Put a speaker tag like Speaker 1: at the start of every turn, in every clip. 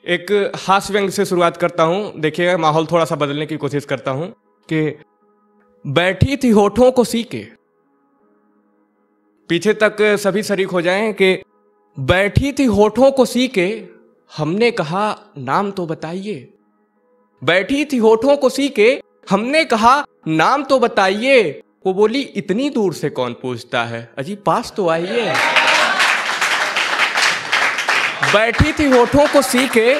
Speaker 1: एक हास्य व्यंग से शुरुआत करता हूं। देखिएगा, माहौल थोड़ा सा बदलने की कोशिश करता हूं कि बैठी थी होठों को सी के, पीछे तक सभी शरीक हो जाएं कि बैठी थी होठों को सी के, हमने कहा नाम तो बताइए। बैठी थी होठों को सी के, हमने कहा नाम तो बताइए। वो बोली इतनी दूर से कौन पूछता है, अजी पास तो आइए। बैठी थी होठों को सी के,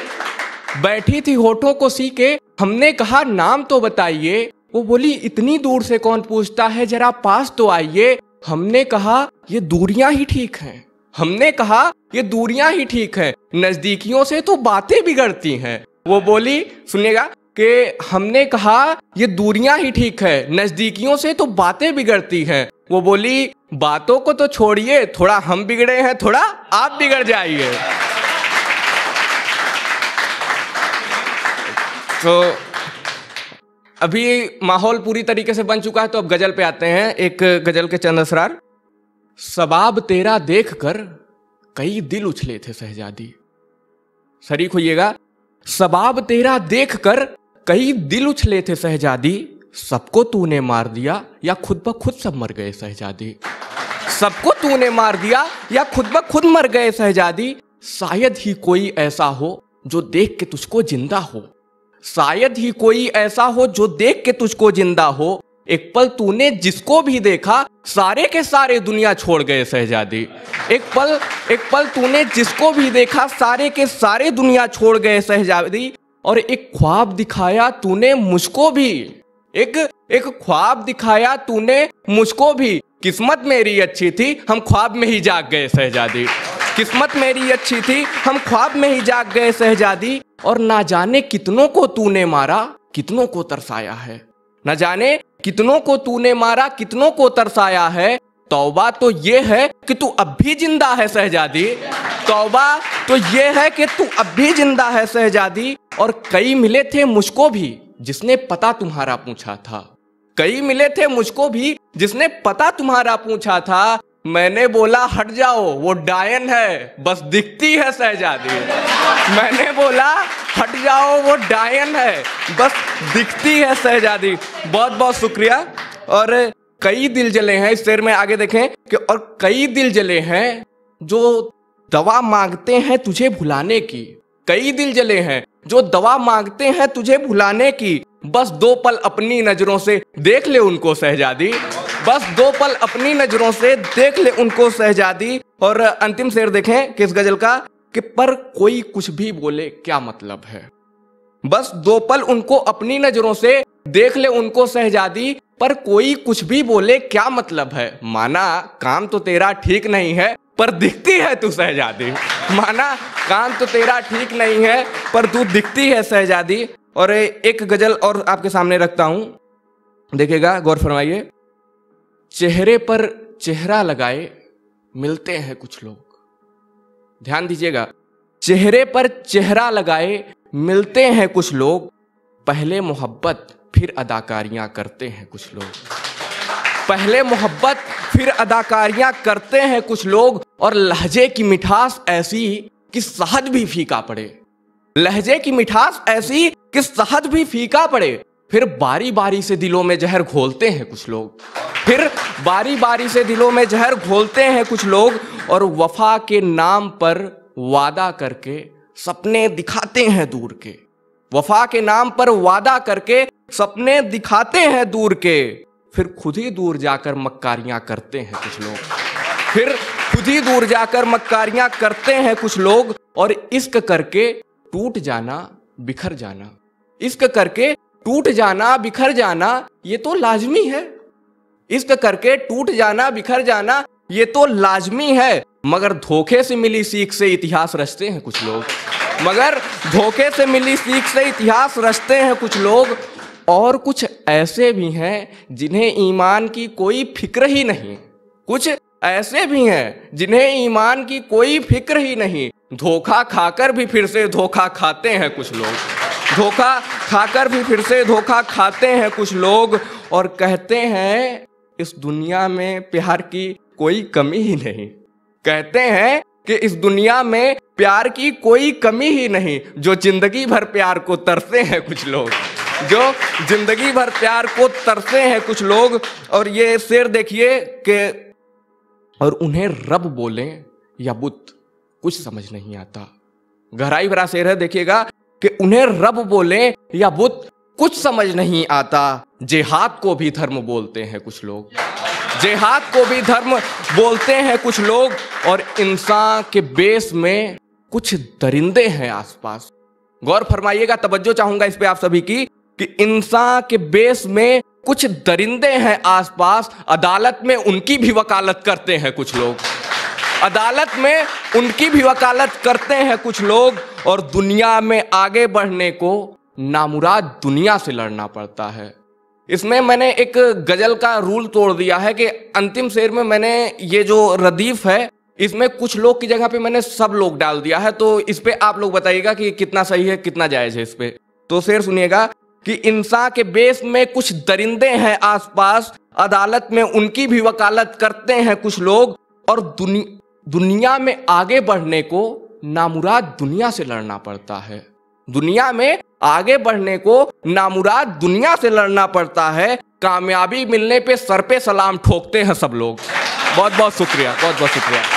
Speaker 1: बैठी थी होठों को सी के, हमने कहा नाम तो बताइए। वो बोली इतनी दूर से कौन पूछता है, जरा पास तो आइए। हमने कहा ये दूरियां ही ठीक हैं, हमने कहा ये दूरियां ही ठीक हैं, नजदीकियों से तो बातें बिगड़ती हैं। वो बोली, सुनिएगा, कि हमने कहा ये दूरियां ही ठीक है, नजदीकियों से तो बातें बिगड़ती हैं। वो बोली बातों को तो छोड़िए, थोड़ा हम बिगड़े हैं, थोड़ा आप बिगड़ जाइए। तो अभी माहौल पूरी तरीके से बन चुका है, तो अब गजल पे आते हैं। एक गजल के चंद असरार। सबाब तेरा देखकर कई दिल उछले थे शहजादी। शरीक होइएगा। सबाब तेरा देखकर कई दिल उछले थे शहजादी, सबको तूने मार दिया या खुद ब खुद सब मर गए शहजादी। सबको तूने मार दिया या खुद ब खुद मर गए शहजादी। शायद ही कोई ऐसा हो जो देख के तुझको जिंदा हो, शायद ही कोई ऐसा हो जो देख के तुझको जिंदा हो। एक पल तूने जिसको भी देखा, सारे के सारे दुनिया छोड़ गए शहजादी। एक पल तूने जिसको भी देखा, सारे के सारे दुनिया छोड़ गए शहजादी। और एक ख्वाब दिखाया तूने मुझको भी, एक ख्वाब दिखाया तूने मुझको भी। किस्मत मेरी अच्छी थी, हम ख्वाब में ही जाग गए शहजादी। किस्मत मेरी अच्छी थी, हम ख्वाब में ही जाग गए शहजादी। और ना जाने कितनों को तूने मारा, कितनों को तरसाया है। न जाने कितनों को तूने मारा, कितनों को तरसाया है। तौबा तो ये है कि तू अब भी जिंदा है शहजादी। तौबा तो ये है कि तू अब भी जिंदा है शहजादी। और कई मिले थे मुझको भी जिसने पता तुम्हारा पूछा था, कई मिले थे मुझको भी जिसने पता तुम्हारा पूछा था। मैंने बोला हट जाओ वो डायन है, बस दिखती है शहजादी। मैंने बोला हट जाओ वो डायन है, बस दिखती है शहजादी। बहुत बहुत शुक्रिया। और कई दिल जले हैं, इस शेर में आगे देखें कि और कई दिल जले हैं जो दवा मांगते हैं तुझे भुलाने की। कई दिल जले हैं जो दवा मांगते हैं तुझे भुलाने की। बस दो पल अपनी नजरों से देख ले उनको शहजादी। बस दो पल अपनी नजरों से देख ले उनको शहजादी। और अंतिम शेर देखें किस गजल का, कि पर कोई कुछ भी बोले क्या मतलब है। बस दो पल उनको अपनी नजरों से देख ले उनको शहजादी, पर कोई कुछ भी बोले क्या मतलब है। माना काम तो तेरा ठीक नहीं है, पर दिखती है तू शहजादी। माना काम तो तेरा ठीक नहीं है, पर तू दिखती है शहजादी। और एक गजल और आपके सामने रखता हूं, देखिएगा, गौर फरमाइए। चेहरे पर चेहरा लगाए मिलते हैं कुछ लोग, ध्यान दीजिएगा। चेहरे पर चेहरा लगाए मिलते हैं कुछ लोग, पहले मोहब्बत फिर अदाकारियां करते हैं कुछ लोग। पहले मोहब्बत फिर अदाकारियां करते हैं कुछ लोग। और लहजे की मिठास ऐसी कि शहद भी फीका पड़े। लहजे की मिठास ऐसी कि शहद भी फीका पड़े। फिर बारी बारी से दिलों में जहर घोलते हैं कुछ लोग। फिर बारी बारी से दिलों में जहर घोलते हैं कुछ लोग। और वफा के नाम पर वादा करके सपने दिखाते हैं दूर के। वफा के नाम पर वादा करके सपने दिखाते हैं दूर के। फिर खुद ही दूर जाकर मक्कारियां करते हैं कुछ लोग। फिर खुद ही दूर जाकर मक्कारियां करते हैं कुछ लोग। और इश्क करके टूट जाना बिखर जाना, इश्क करके टूट जाना बिखर जाना, ये तो लाजमी है। इश्क करके टूट जाना बिखर जाना ये तो लाजमी है। मगर धोखे से मिली सीख से इतिहास रचते हैं कुछ लोग। मगर धोखे से मिली सीख से इतिहास रचते हैं कुछ लोग। और कुछ ऐसे भी हैं जिन्हें ईमान की कोई फिक्र ही नहीं। कुछ ऐसे भी हैं जिन्हें ईमान की कोई फिक्र ही नहीं। धोखा खाकर भी फिर से धोखा खाते हैं कुछ लोग। धोखा खाकर भी फिर से धोखा खाते हैं कुछ लोग। और कहते हैं इस दुनिया में प्यार की कोई कमी ही नहीं। कहते हैं कि इस दुनिया में प्यार की कोई कमी ही नहीं, जो जिंदगी भर प्यार को तरसते हैं कुछ लोग, जो जिंदगी भर प्यार को तरसते हैं कुछ लोग। और ये शेर देखिए कि और उन्हें रब बोले या बुत कुछ समझ नहीं आता। गहराई भरा शेर है, देखिएगा कि उन्हें रब बोले या बुत कुछ समझ नहीं आता। जिहाद को भी धर्म बोलते हैं कुछ लोग, जिहाद को भी धर्म बोलते हैं कुछ लोग। और इंसान के बेस में कुछ दरिंदे हैं आसपास। गौर फरमाइएगा, तवज्जो चाहूंगा इस पे आप सभी की, कि इंसान के बेस में कुछ दरिंदे हैं आसपास। अदालत में उनकी भी वकालत करते हैं कुछ लोग, अदालत में उनकी भी वकालत करते हैं कुछ लोग। और दुनिया में आगे बढ़ने को नामुराद दुनिया से लड़ना पड़ता है। इसमें मैंने एक गजल का रूल तोड़ दिया है कि अंतिम शेर में मैंने ये जो रदीफ है इसमें कुछ लोग की जगह पे मैंने सब लोग डाल दिया है। तो इस पे आप लोग बताइएगा कि कितना सही है, कितना जायज है इस पे। तो शेर सुनिएगा कि इंसान के बेस में कुछ दरिंदे हैं आसपास, अदालत में उनकी भी वकालत करते हैं कुछ लोग। और दुनिया में आगे बढ़ने को नामुराद दुनिया से लड़ना पड़ता है। दुनिया में आगे बढ़ने को नामुराद दुनिया से लड़ना पड़ता है। कामयाबी मिलने पे सर पे सलाम ठोकते हैं सब लोग। बहुत बहुत शुक्रिया, बहुत बहुत शुक्रिया।